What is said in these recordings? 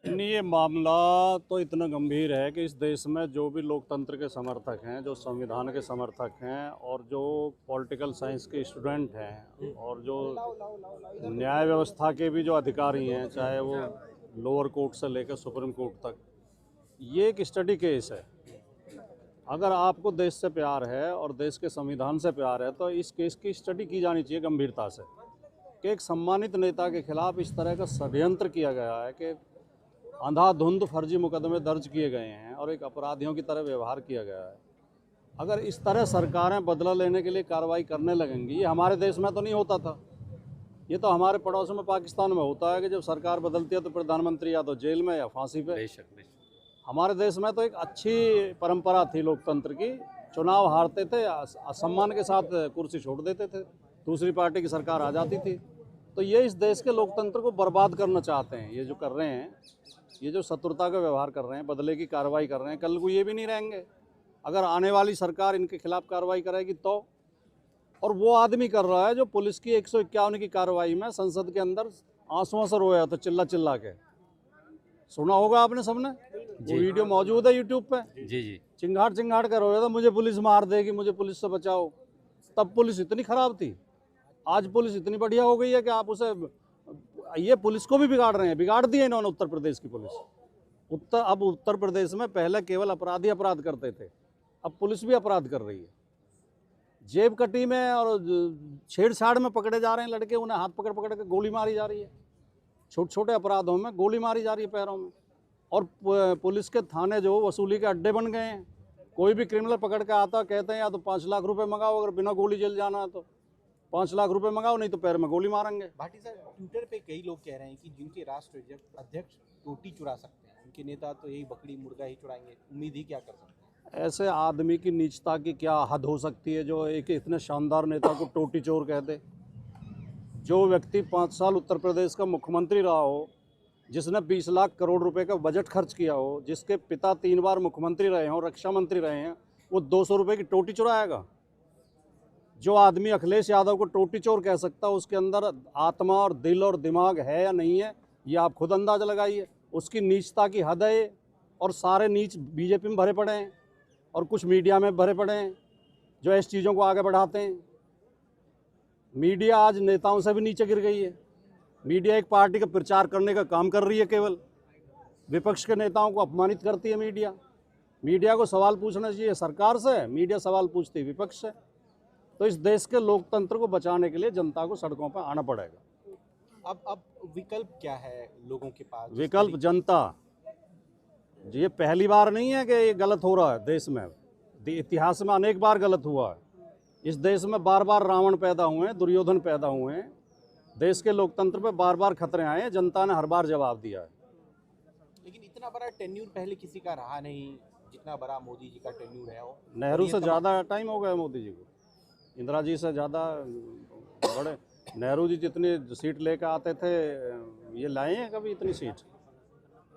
नहीं, ये मामला तो इतना गंभीर है कि इस देश में जो भी लोकतंत्र के समर्थक हैं, जो संविधान के समर्थक हैं और जो पॉलिटिकल साइंस के स्टूडेंट हैं और जो न्याय व्यवस्था के भी जो अधिकारी हैं, चाहे वो लोअर कोर्ट से लेकर सुप्रीम कोर्ट तक, ये एक स्टडी केस है। अगर आपको देश से प्यार है और देश के संविधान से प्यार है तो इस केस की स्टडी की जानी चाहिए गंभीरता से कि एक सम्मानित नेता के खिलाफ इस तरह का षड्यंत्र किया गया है कि अंधाधुंध फर्जी मुकदमे दर्ज किए गए हैं और एक अपराधियों की तरह व्यवहार किया गया है। अगर इस तरह सरकारें बदला लेने के लिए कार्रवाई करने लगेंगी, ये हमारे देश में तो नहीं होता था, ये तो हमारे पड़ोस में पाकिस्तान में होता है कि जब सरकार बदलती है तो प्रधानमंत्री या तो जेल में या फांसी पे। बेशक। हमारे देश में तो एक अच्छी परंपरा थी लोकतंत्र की, चुनाव हारते थे सम्मान के साथ कुर्सी छोड़ देते थे, दूसरी पार्टी की सरकार आ जाती थी। तो ये इस देश के लोकतंत्र को बर्बाद करना चाहते हैं। ये जो कर रहे हैं, ये जो शत्रुता का व्यवहार कर रहे हैं, बदले की कार्रवाई कर रहे हैं, कल को ये भी नहीं रहेंगे। अगर आने वाली सरकार इनके खिलाफ कार्रवाई करेगी तो, और वो आदमी कर रहा है जो पुलिस की 151 की कार्रवाई में संसद के अंदर आंसुओं से रोया था, चिल्ला चिल्ला के। सुना होगा आपने सबने, वो वीडियो मौजूद है यूट्यूब पे। जी। चिंगाड़ कर रोया था, मुझे पुलिस मार देगी, मुझे पुलिस से बचाओ। तब पुलिस इतनी खराब थी, आज पुलिस इतनी बढ़िया हो गई है कि आप उसे, ये पुलिस को भी बिगाड़ रहे हैं, बिगाड़ दिए इन्होंने उत्तर प्रदेश की पुलिस। अब उत्तर प्रदेश में पहले केवल अपराधी अपराध करते थे, अब पुलिस भी अपराध कर रही है। जेब कटी में और छेड़छाड़ में पकड़े जा रहे हैं लड़के, उन्हें हाथ पकड़ पकड़ के गोली मारी जा रही है। छोटे छोटे अपराधों में गोली मारी जा रही है पैरों में। और पुलिस के थाने जो वसूली के अड्डे बन गए हैं। कोई भी क्रिमिनल पकड़ के आता, कहते हैं या तो 5 लाख रुपए मंगाओ, अगर बिना गोली जेल जाना है तो 5 लाख रुपए मंगाओ, नहीं तो पैर में गोली मारेंगे। भाटी साहब, ट्विटर पे कई लोग कह रहे हैं कि जिनके राष्ट्र अध्यक्ष रोटी चुरा सकते हैं, उनके नेता तो यही बकरी मुर्गा ही चुराएंगे। उम्मीद ही क्या कर सकते हैं? ऐसे आदमी की नीचता की क्या हद हो सकती है जो एक इतने शानदार नेता को टोटी चोर कह दे। जो व्यक्ति 5 साल उत्तर प्रदेश का मुख्यमंत्री रहा हो, जिसने 20 लाख करोड़ रुपए का बजट खर्च किया हो, जिसके पिता 3 बार मुख्यमंत्री रहे हों, रक्षा मंत्री रहे हैं, वो 200 रुपये की टोटी चुराएगा? जो आदमी अखिलेश यादव को टोटी चोर कह सकता है, उसके अंदर आत्मा और दिल और दिमाग है या नहीं है, ये आप खुद अंदाज़ा लगाइए। उसकी नीचता की हद है। और सारे नीच बीजेपी में भरे पड़े हैं और कुछ मीडिया में भरे पड़े हैं जो ऐसी चीज़ों को आगे बढ़ाते हैं। मीडिया आज नेताओं से भी नीचे गिर गई है। मीडिया एक पार्टी का प्रचार करने का काम कर रही है, केवल विपक्ष के नेताओं को अपमानित करती है मीडिया। मीडिया को सवाल पूछना चाहिए सरकार से, मीडिया सवाल पूछती है विपक्ष से। तो इस देश के लोकतंत्र को बचाने के लिए जनता को सड़कों पर आना पड़ेगा। अब विकल्प क्या है लोगों के पास? विकल्प जनता। ये पहली बार नहीं है कि ये गलत हो रहा है देश में, इतिहास में अनेक बार गलत हुआ है। इस देश में बार बार रावण पैदा हुए हैं, दुर्योधन पैदा हुए हैं। देश के लोकतंत्र पे बार बार खतरे आए हैं, जनता ने हर बार जवाब दिया है। लेकिन इतना बड़ा टेन्यूर पहले किसी का रहा नहीं जितना बड़ा मोदी जी का टेन्यूर है। वो नेहरू से ज़्यादा टाइम हो गया मोदी जी को, इंदिरा जी से ज़्यादा बड़े। नेहरू जी जितनी सीट लेकर आते थे, ये लाए हैं कभी इतनी सीट?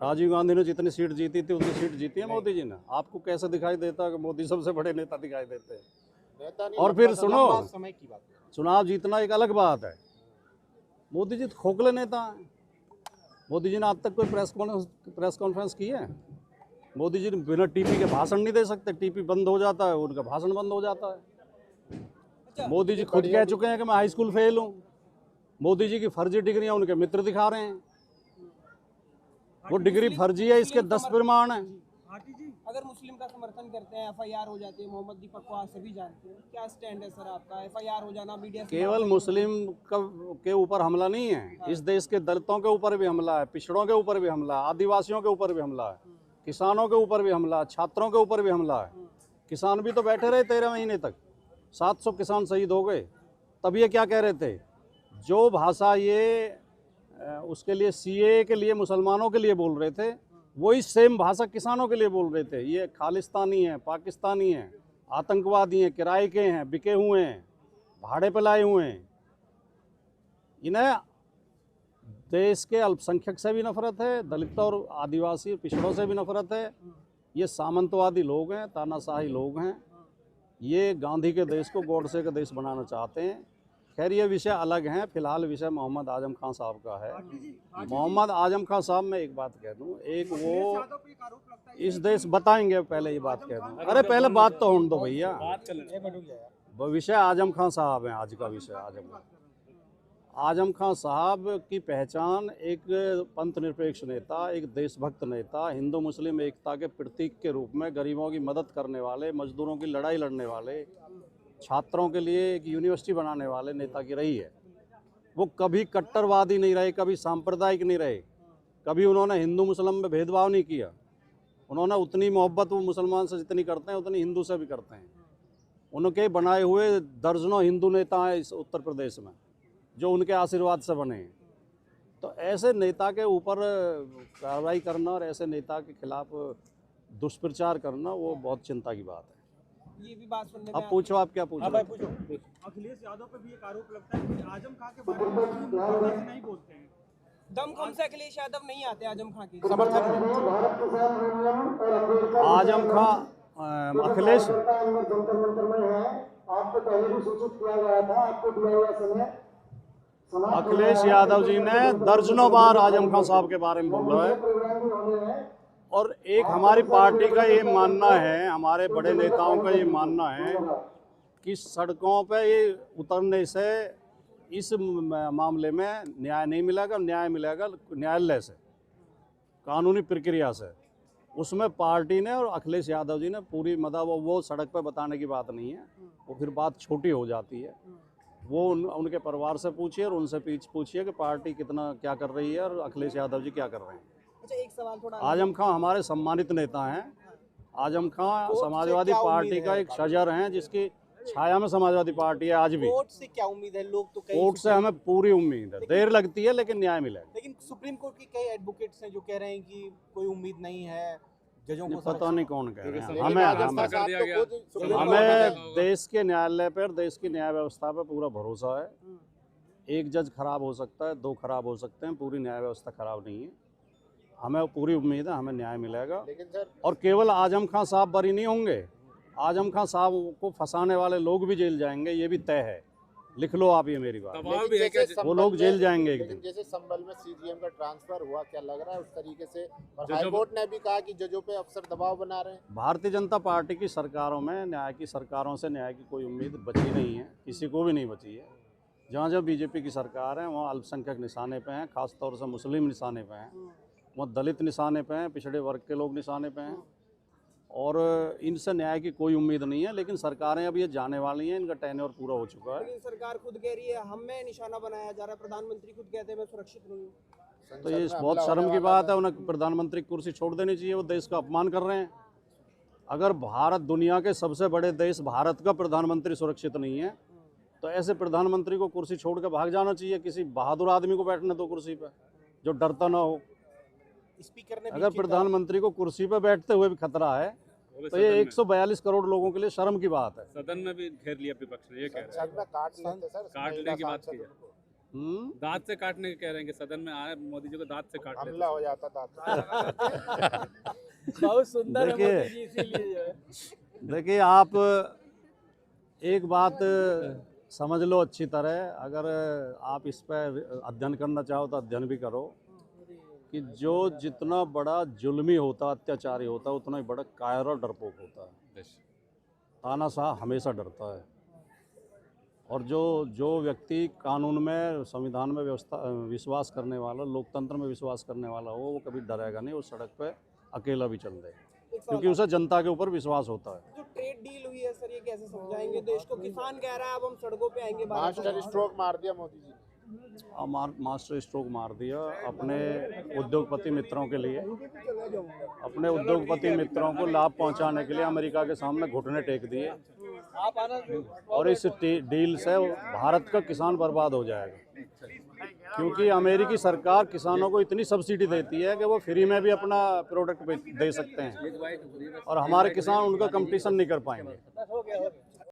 राजीव गांधी ने जितनी सीट जीती थी उतनी सीट जीती है मोदी जी ने। आपको कैसे दिखाई देता है कि मोदी सबसे बड़े नेता दिखाई देते हैं? और फिर सुनो, समय की बात है। चुनाव जीतना एक अलग बात है। मोदी जी तो खोखले नेता हैं। मोदी जी ने आज तक कोई प्रेस कॉन्फ्रेंस की है? मोदी जी बिना टीपी के भाषण नहीं दे सकते, टीपी बंद हो जाता है, उनका भाषण बंद हो जाता है। मोदी जी खुद कह चुके हैं कि मैं हाई स्कूल फेल हूँ। मोदी जी की फर्जी डिग्रियां उनके मित्र दिखा रहे हैं। वो डिग्री फर्जी है, इसके 10 प्रमाण हैं। अगर मुस्लिम का समर्थन करते हैं, FIR हो जाती है। मोहम्मद दीपक को आज सभी जानते हैं। क्या स्टैंड है सर आपका? FIR हो जाना मीडिया केवल मुस्लिम के ऊपर हमला नहीं है, इस देश के दलितों के ऊपर भी हमला है, पिछड़ों के ऊपर भी हमला है, आदिवासियों के ऊपर भी हमला है, किसानों के ऊपर भी हमला है, छात्रों के ऊपर भी हमला है। किसान भी तो बैठे रहे 13 महीने तक, 700 किसान शहीद हो गए। तब ये क्या कह रहे थे? जो भाषा ये उसके लिए CAA के लिए मुसलमानों के लिए बोल रहे थे, वही सेम भाषा किसानों के लिए बोल रहे थे। ये खालिस्तानी हैं, पाकिस्तानी हैं, आतंकवादी हैं, किराए के हैं, बिके हुए हैं, भाड़े पे लाए हुए हैं। इन्हें देश के अल्पसंख्यक से भी नफरत है, दलित और आदिवासी पिछड़ों से भी नफरत है। ये सामंतवादी लोग हैं, तानाशाही लोग हैं। ये गांधी के देश को गॉडसे का देश बनाना चाहते हैं। खैर ये विषय अलग हैं, फिलहाल विषय मोहम्मद आजम खान साहब का है। मोहम्मद आजम खान साहब, मैं एक बात कह दूं, एक वो इस देश बताएंगे, पहले ये बात कह दूं, अरे पहले बात तो होने दो भैया। वो विषय आजम खान साहब हैं, आज का विषय आजम खान साहब की पहचान एक पंथ निरपेक्ष नेता, एक देशभक्त नेता, हिंदू मुस्लिम एकता के प्रतीक के रूप में गरीबों की मदद करने वाले, मजदूरों की लड़ाई लड़ने वाले, छात्रों के लिए एक यूनिवर्सिटी बनाने वाले नेता की रही है। वो कभी कट्टरवादी नहीं रहे, कभी सांप्रदायिक नहीं रहे, कभी उन्होंने हिंदू मुस्लिम में भेदभाव नहीं किया। उन्होंने उतनी मोहब्बत वो मुसलमान से जितनी करते हैं उतनी हिंदू से भी करते हैं। उनके बनाए हुए दर्जनों हिंदू नेता हैं इस उत्तर प्रदेश में, जो उनके आशीर्वाद से बने हैं। तो ऐसे नेता के ऊपर कार्रवाई करना और ऐसे नेता के खिलाफ दुष्प्रचार करना, वो बहुत चिंता की बात है। ये भी बात सुनने में अब पूछो, आप क्या पूछो? अखिलेश यादव पे भी एक आरोप लगता है कि आजम खां के बारे में नहीं बोलते हैं। दमखम से अखिलेश यादव नहीं आते आजम खां के आजम खां अखिलेश आपको पहले भी सूचित किया गया था, आपको दिया हुआ समय अखिलेश यादव जी ने दर्जनों बार आजम खान साहब के बारे में बोला है। और एक हमारी पार्टी का ये मानना है, हमारे बड़े नेताओं का ये मानना है कि सड़कों पे ये उतरने से इस मामले में न्याय नहीं मिलेगा, न्याय मिलेगा न्यायालय से, कानूनी प्रक्रिया से। उसमें पार्टी ने और अखिलेश यादव जी ने पूरी मदद, वो सड़क पर बताने की बात नहीं है, वो फिर बात छोटी हो जाती है। वो उनके परिवार से पूछिए और उनसे पूछिए कि पार्टी कितना क्या कर रही है और अखिलेश यादव जी क्या कर रहे हैं। अच्छा, एक सवाल थोड़ा, आजम खां हमारे सम्मानित नेता हैं। आजम खां समाजवादी पार्टी का एक शजर हैं, जिसकी छाया में समाजवादी पार्टी है आज भी। कोर्ट से क्या उम्मीद है? लोग तो कोर्ट से हमें पूरी उम्मीद है, देर लगती है लेकिन न्याय मिलेगा। लेकिन सुप्रीम कोर्ट के कई एडवोकेट्स हैं जो कह रहे हैं कि कोई उम्मीद नहीं है, जजों को पता नहीं कौन कह रहे हैं। हमें हमें देश के न्यायालय पर, देश की न्याय व्यवस्था पर पूरा भरोसा है। एक जज खराब हो सकता है, दो खराब हो सकते हैं, पूरी न्याय व्यवस्था खराब नहीं है। हमें पूरी उम्मीद है हमें न्याय मिलेगा। और केवल आजम खान साहब बरी नहीं होंगे, आजम खान साहब को फंसाने वाले लोग भी जेल जाएंगे, ये भी तय है। लिख लो आप ये मेरी बात, वो लोग जेल जाएंगे एक दिन। जैसे संभल में सीजीएम का ट्रांसफर हुआ, क्या लग रहा है उस तरीके से? और हाई कोर्ट ने भी कहा कि जजों पे अफसर दबाव बना रहे हैं। भारतीय जनता पार्टी की सरकारों में न्याय की सरकारों से न्याय की कोई उम्मीद बची नहीं है, किसी को भी नहीं बची है। जहाँ जहाँ बीजेपी की सरकार है वहाँ अल्पसंख्यक निशाने पे हैं, खासतौर से मुस्लिम निशाने पे हैं, वहाँ दलित निशाने पे हैं, पिछड़े वर्ग के लोग निशाने पे हैं। और इनसे न्याय की कोई उम्मीद नहीं है। लेकिन सरकारें अब ये जाने वाली हैं, इनका टेन्योर पूरा हो चुका है। लेकिन सरकार खुद कह रही है हमें निशाना बनाया जा रहा है, प्रधानमंत्री खुद कहते हैं मैं सुरक्षित नहीं हूँ। तो ये बहुत शर्म की बात है, उन्हें प्रधानमंत्री की कुर्सी छोड़ देनी चाहिए। वो देश का अपमान कर रहे हैं। अगर भारत, दुनिया के सबसे बड़े देश भारत का प्रधानमंत्री सुरक्षित नहीं है, तो ऐसे प्रधानमंत्री को कुर्सी छोड़ कर भाग जाना चाहिए। किसी बहादुर आदमी को बैठने दो कुर्सी पर, जो डरता ना हो। स्पीकर ने अगर प्रधानमंत्री को कुर्सी पर बैठते हुए भी खतरा है, तो ये 142 करोड़ लोगों के लिए शर्म की बात है। सदन में भी घेर लिया विपक्ष ने, ये कह रहे हैं काटने की बात की है, दांत से काटने कह रहे हैं कि सदन में आए मोदी जी को दांत से काट हमला हो जाता था। बहुत सुंदर है मोदी जी, इसीलिए देखिए आप एक बात समझ लो अच्छी तरह, अगर आप इस पर अध्ययन करना चाहो तो अध्ययन भी करो कि जो जितना बड़ा जुल्मी होता, अत्याचारी होता, उतना ही बड़ा कायर और डरपोक होता है। तानाशाह हमेशा डरता है। और जो व्यक्ति कानून में, संविधान में विश्वास करने वाला, लोकतंत्र में विश्वास करने वाला हो, वो कभी डरेगा नहीं। वो सड़क पे अकेला भी चल दे, क्योंकि उसे जनता के ऊपर विश्वास होता है। जो ट्रेड डील हुई है सर, ये कैसे समझाएंगे देश को? किसान कह रहा है अब हम सड़कों पे आएंगे। मास्टर स्ट्रोक मार दिया मोदी जी। मास्टर स्ट्रोक मार दिया अपने उद्योगपति मित्रों के लिए। अपने उद्योगपति मित्रों को लाभ पहुंचाने के लिए अमेरिका के सामने घुटने टेक दिए। और इस डील से भारत का किसान बर्बाद हो जाएगा, क्योंकि अमेरिकी सरकार किसानों को इतनी सब्सिडी देती है कि वो फ्री में भी अपना प्रोडक्ट दे सकते हैं, और हमारे किसान उनका कंपटीशन नहीं कर पाएंगे।